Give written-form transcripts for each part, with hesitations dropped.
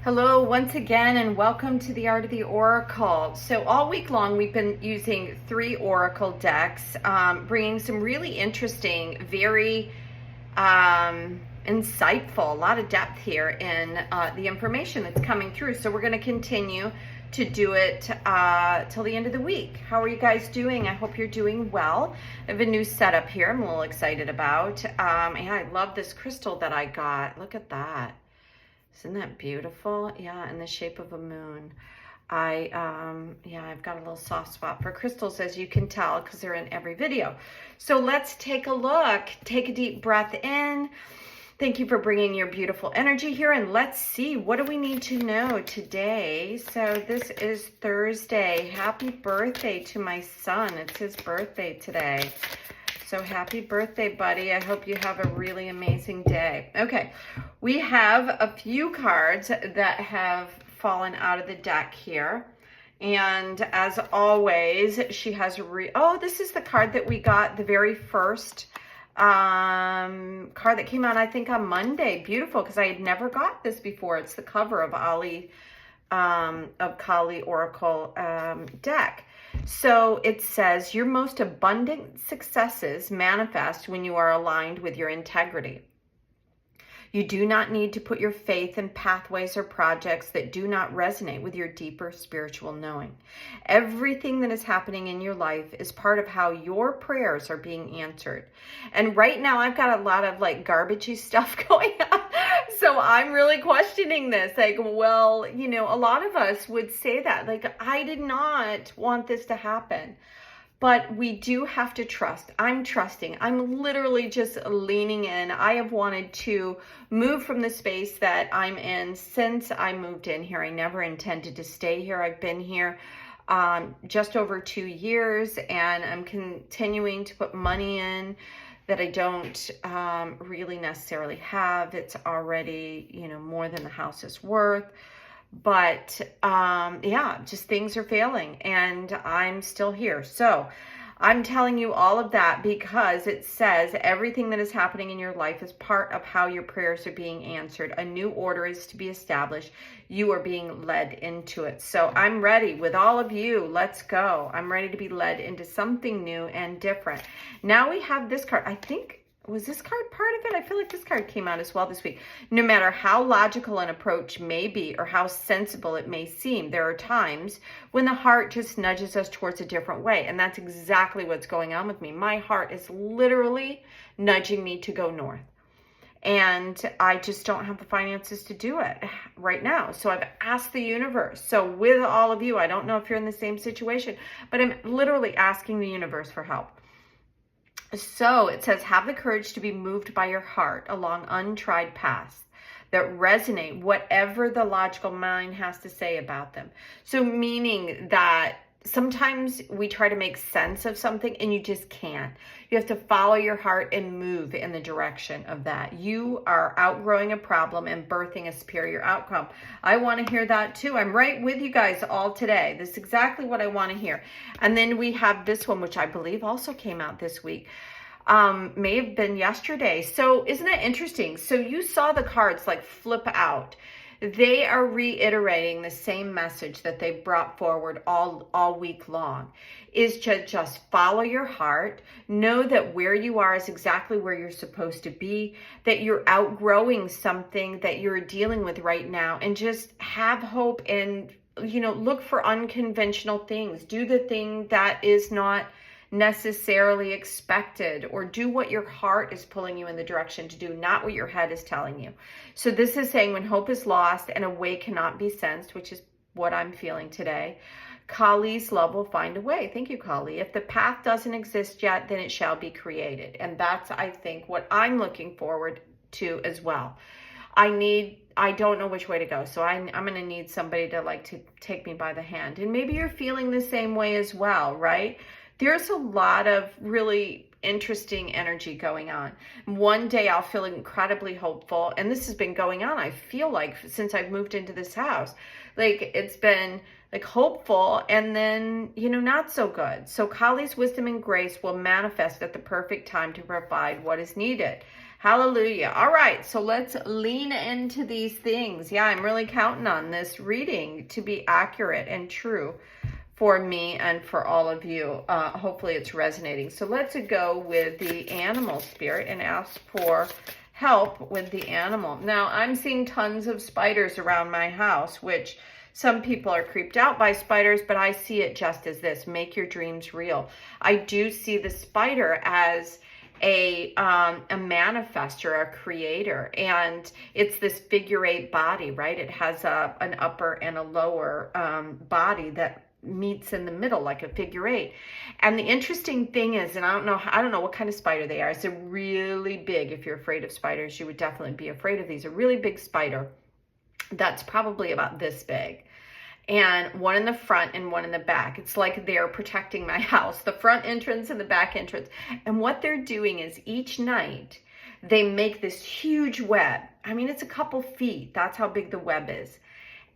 Hello once again and welcome to the Art of the Oracle. So all week long we've been using 3 Oracle decks, bringing some really interesting, very insightful, a lot of depth here in the information that's coming through. So we're going to continue to do it till the end of the week. How are you guys doing? I hope you're doing well. I have a new setup here I'm a little excited about. Yeah, I love this crystal that I got. Look at that. Isn't that beautiful? Yeah, in the shape of a moon. I've got a little soft spot for crystals, as you can tell, because they're in every video. So let's take a look. Take a deep breath in. Thank you for bringing your beautiful energy here, and let's see, what do we need to know today? So this is Thursday. Happy birthday to my son. It's his birthday today. So happy birthday, buddy. I hope you have a really amazing day. Okay, we have a few cards that have fallen out of the deck here. And as always, she has this is the card that we got, the very first card that came out, I think, on Monday. Beautiful, because I had never got this before. It's the cover of Kali Oracle deck. So it says, your most abundant successes manifest when you are aligned with your integrity. You do not need to put your faith in pathways or projects that do not resonate with your deeper spiritual knowing. Everything that is happening in your life is part of how your prayers are being answered. And right now I've got a lot of garbagey stuff going on. So I'm really questioning this. A lot of us would say that. I did not want this to happen. But we do have to trust. I'm trusting. I'm literally just leaning in. I have wanted to move from the space that I'm in since I moved in here. I never intended to stay here. I've been here just over 2 years, and I'm continuing to put money in that I don't really necessarily have. It's already, more than the house is worth. But just things are failing and I'm still here. So I'm telling you all of that because it says everything that is happening in your life is part of how your prayers are being answered. A new order is to be established. You are being led into it. So I'm ready with all of you. Let's go. I'm ready to be led into something new and different. Now we have this card. I think, was this card part of it? I feel like this card came out as well this week. No matter how logical an approach may be or how sensible it may seem, there are times when the heart just nudges us towards a different way. And that's exactly what's going on with me. My heart is literally nudging me to go north. And I just don't have the finances to do it right now. So I've asked the universe. So with all of you, I don't know if you're in the same situation, but I'm literally asking the universe for help. So it says, have the courage to be moved by your heart along untried paths that resonate, whatever the logical mind has to say about them. So meaning that sometimes we try to make sense of something and you just can't. You have to follow your heart and move in the direction of that. You are outgrowing a problem and birthing a superior outcome. I want to hear that too. I'm right with you guys all today. This is exactly what I want to hear. And then we have this one, which I believe also came out this week. May have been yesterday. So isn't it interesting? So you saw the cards flip out. They are reiterating the same message that they brought forward all week long, is to just follow your heart, know that where you are is exactly where you're supposed to be, that you're outgrowing something that you're dealing with right now, and just have hope and, look for unconventional things. Do the thing that is not necessarily expected, or do what your heart is pulling you in the direction to do, not what your head is telling you. So this is saying when hope is lost and a way cannot be sensed, which is what I'm feeling today, Kali's love will find a way. Thank you, Kali. If the path doesn't exist yet, then it shall be created. And that's, I think, what I'm looking forward to as well. I don't know which way to go. So I'm going to need somebody to take me by the hand. And maybe you're feeling the same way as well, right? There's a lot of really interesting energy going on. One day I'll feel incredibly hopeful, and this has been going on, I feel like, since I've moved into this house. It's been hopeful, and then, not so good. So Kali's wisdom and grace will manifest at the perfect time to provide what is needed. Hallelujah. All right, so let's lean into these things. Yeah, I'm really counting on this reading to be accurate and true for me and for all of you. Hopefully it's resonating. So let's go with the animal spirit and ask for help with the animal. Now, I'm seeing tons of spiders around my house, which some people are creeped out by spiders, but I see it just as this: make your dreams real. I do see the spider as a manifester, a creator, and it's this figure eight body, right? It has an upper and a lower body that meets in the middle like a figure eight. And the interesting thing is, and I don't know what kind of spider they are. It's a really big, if you're afraid of spiders, you would definitely be afraid of these. A really big spider that's probably about this big, and one in the front and one in the back. It's like they're protecting my house, the front entrance and the back entrance. And what they're doing is each night they make this huge web. I mean, it's a couple feet. That's how big the web is.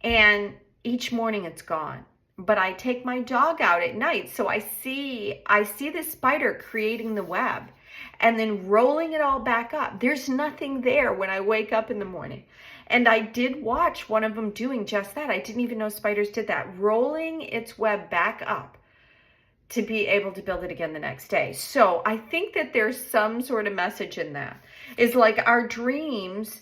And each morning it's gone. But I take my dog out at night, so I see this spider creating the web and then rolling it all back up. There's nothing there when I wake up in the morning. And I did watch one of them doing just that. I didn't even know spiders did that, rolling its web back up to be able to build it again the next day. So I think that there's some sort of message in that. It's like our dreams,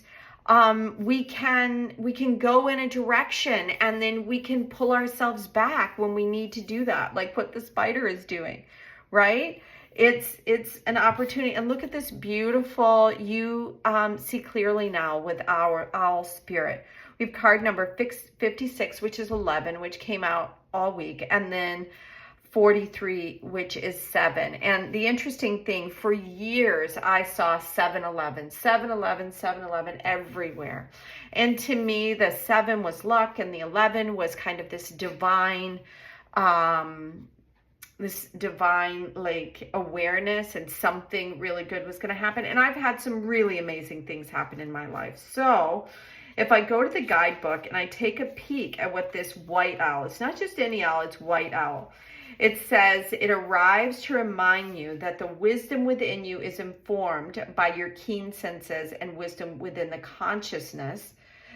we can go in a direction and then we can pull ourselves back when we need to do that, like what the spider is doing, right? It's an opportunity. And look at this beautiful, you see clearly now with our owl spirit. We have card number 56, which is 11, which came out all week, and then 43, which is 7. And the interesting thing, for years I saw 7-11, 7-11, 7-11 everywhere. And to me, the 7 was luck, and the 11 was kind of this divine like awareness, and something really good was going to happen. And I've had some really amazing things happen in my life. So if I go to the guidebook and I take a peek at what this white owl, it's not just any owl, it's white owl. It says, it arrives to remind you that the wisdom within you is informed by your keen senses and wisdom within the consciousness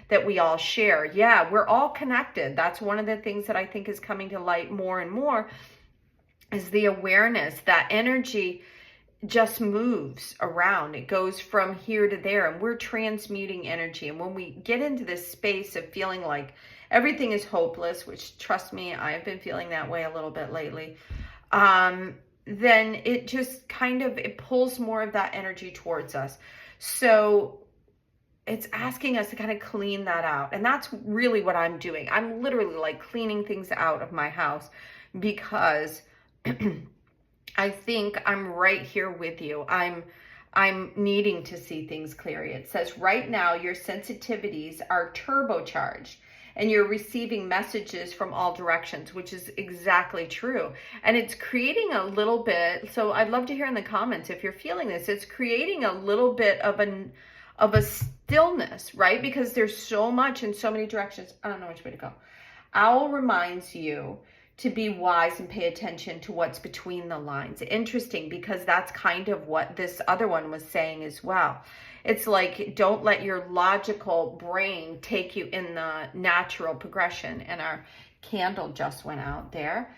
that we all share. Yeah, we're all connected. That's one of the things that I think is coming to light more and more, is the awareness that energy just moves around. It goes from here to there, and we're transmuting energy. And when we get into this space of feeling like everything is hopeless, which, trust me, I've been feeling that way a little bit lately, then it just kind of, it pulls more of that energy towards us. So it's asking us to kind of clean that out. And that's really what I'm doing. I'm literally like cleaning things out of my house, because I think I'm right here with you. I'm needing to see things clearly. It says, right now your sensitivities are turbocharged and you're receiving messages from all directions, which is exactly true. And it's creating a little bit, so I'd love to hear in the comments if you're feeling this, it's creating a little bit of a stillness, right? Because there's so much in so many directions. I don't know which way to go. Owl reminds you to be wise and pay attention to what's between the lines. Interesting, because that's kind of what this other one was saying as well. It's like, don't let your logical brain take you in the natural progression. And our candle just went out there.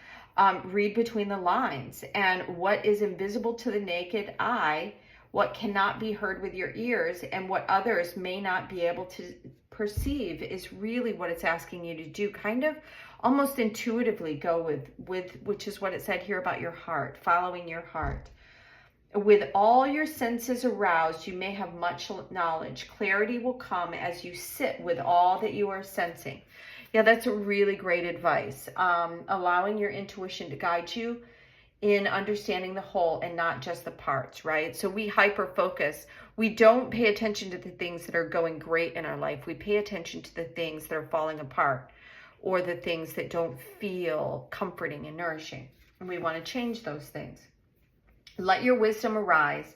Read between the lines. And what is invisible to the naked eye, what cannot be heard with your ears, and what others may not be able to perceive, is really what it's asking you to do. Kind of almost intuitively go with which is what it said here about your heart, following your heart. With all your senses aroused, you may have much knowledge. Clarity will come as you sit with all that you are sensing. Yeah, that's a really great advice. Allowing your intuition to guide you in understanding the whole and not just the parts, right? So we hyper focus. We don't pay attention to the things that are going great in our life. We pay attention to the things that are falling apart, or the things that don't feel comforting and nourishing. And we want to change those things. Let your wisdom arise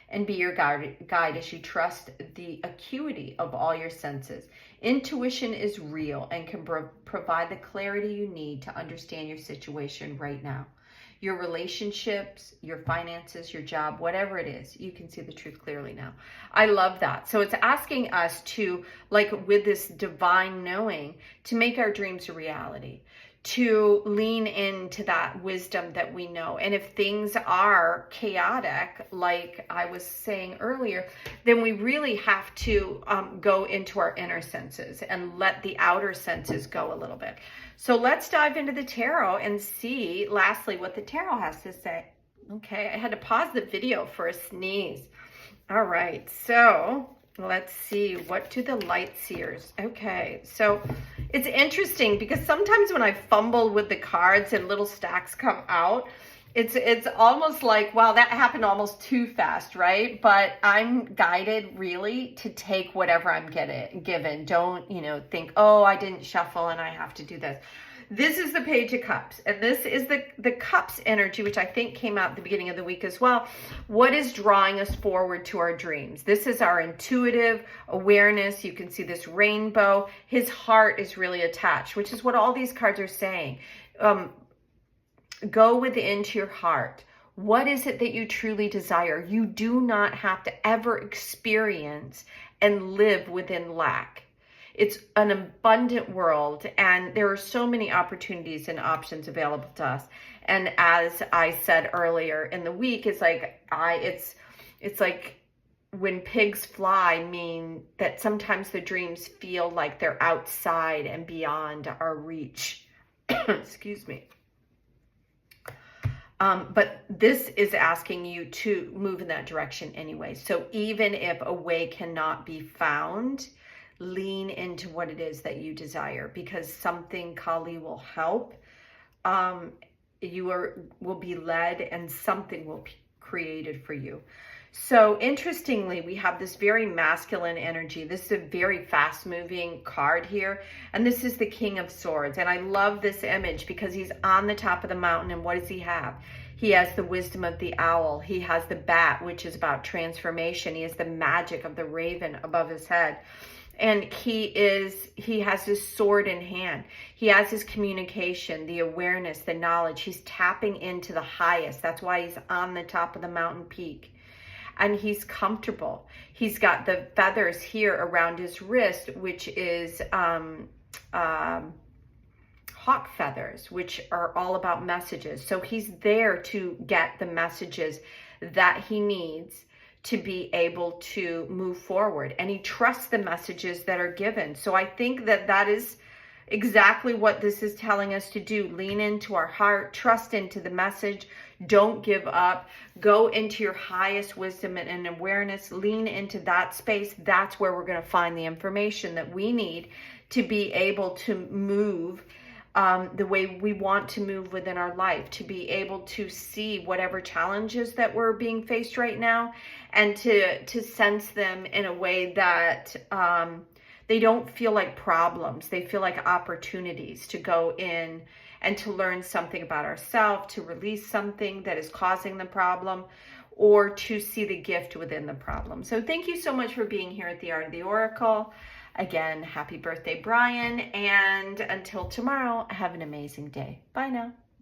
and be your guide as you trust the acuity of all your senses. Intuition is real and can provide the clarity you need to understand your situation right now. your relationships, your finances, your job, whatever it is, you can see the truth clearly now. I love that. So it's asking us to, like with this divine knowing, to make our dreams a reality, to lean into that wisdom that we know. And if things are chaotic, like I was saying earlier, then we really have to go into our inner senses and let the outer senses go a little bit. So let's dive into the tarot and see, lastly, what the tarot has to say. Okay, I had to pause the video for a sneeze. All right, so let's see, what do the light seers? Okay, so it's interesting because sometimes when I fumble with the cards and little stacks come out, it's almost like, wow, that happened almost too fast, right? But I'm guided really to take whatever I'm given. Don't, think, oh, I didn't shuffle and I have to do this. This is the Page of Cups, and this is the Cups energy, which I think came out at the beginning of the week as well. What is drawing us forward to our dreams? This is our intuitive awareness. You can see this rainbow. His heart is really attached, which is what all these cards are saying. Go within to your heart. What is it that you truly desire? You do not have to ever experience and live within lack. It's an abundant world, and there are so many opportunities and options available to us. And as I said earlier in the week, it's like it's like when pigs fly, mean that sometimes the dreams feel like they're outside and beyond our reach. Excuse me. But this is asking you to move in that direction anyway. So even if a way cannot be found, lean into what it is that you desire, because something, Kali, will help. You will be led, and something will be created for you. So interestingly, we have this very masculine energy. This is a very fast moving card here. And this is the King of Swords. And I love this image because he's on the top of the mountain. And what does he have? He has the wisdom of the owl. He has the bat, which is about transformation. He has the magic of the raven above his head. And he has his sword in hand. He has his communication, the awareness, the knowledge. He's tapping into the highest. That's why he's on the top of the mountain peak. And he's comfortable. He's got the feathers here around his wrist, which is hawk feathers, which are all about messages. So he's there to get the messages that he needs to be able to move forward. And he trusts the messages that are given. So I think that is exactly what this is telling us to do. Lean into our heart, trust into the message, don't give up, go into your highest wisdom and awareness, lean into that space. That's where we're going to find the information that we need to be able to move the way we want to move within our life, to be able to see whatever challenges that we're being faced right now, and to sense them in a way that they don't feel like problems. They feel like opportunities to go in and to learn something about ourselves, to release something that is causing the problem, or to see the gift within the problem. So thank you so much for being here at the Art of the Oracle. Again, happy birthday, Brian. And until tomorrow, have an amazing day. Bye now.